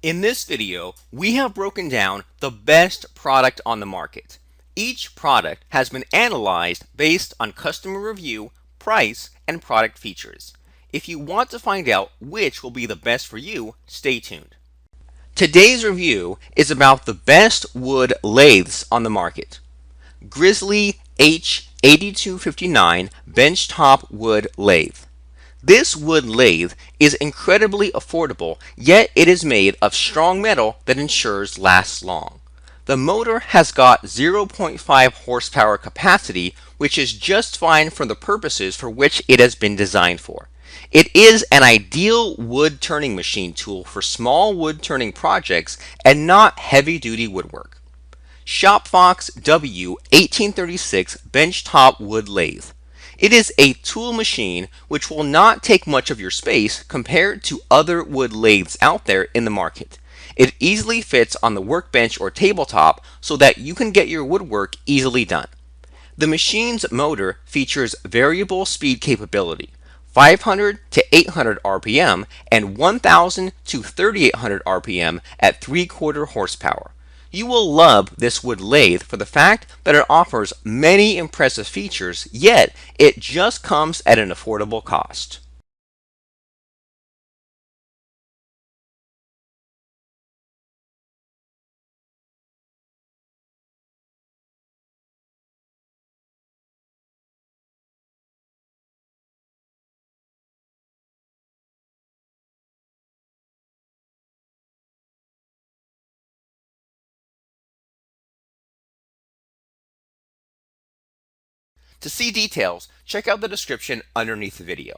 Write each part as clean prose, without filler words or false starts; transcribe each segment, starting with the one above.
In this video, we have broken down the best product on the market. Each product has been analyzed based on customer review, price, and product features. If you want to find out which will be the best for you, stay tuned. Today's review is about the best wood lathes on the market. Grizzly H8259 benchtop wood lathe. This wood lathe is incredibly affordable, yet it is made of strong metal that ensures lasts long. The motor has got 0.5 horsepower capacity, which is just fine for the purposes for which it has been designed for. It is an ideal wood turning machine tool for small wood turning projects and not heavy-duty woodwork. Shopfox W1836 benchtop wood lathe. It is a tool machine which will not take much of your space compared to other wood lathes out there in the market. It easily fits on the workbench or tabletop so that you can get your woodwork easily done. The machine's motor features variable speed capability, 500 to 800 RPM and 1000 to 3800 RPM at 3/4 horsepower. You will love this wood lathe for the fact that it offers many impressive features, yet it just comes at an affordable cost. To see details, check out the description underneath the video.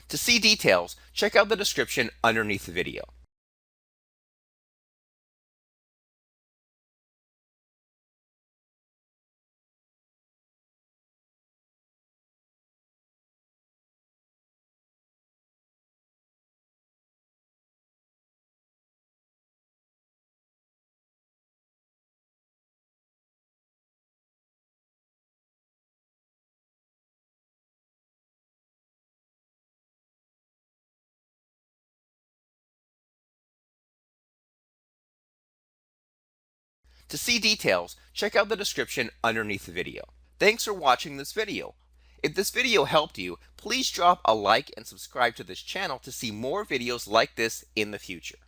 To see details, check out the description underneath the video. To see details, check out the description underneath the video. Thanks for watching this video. If this video helped you, please drop a like and subscribe to this channel to see more videos like this in the future.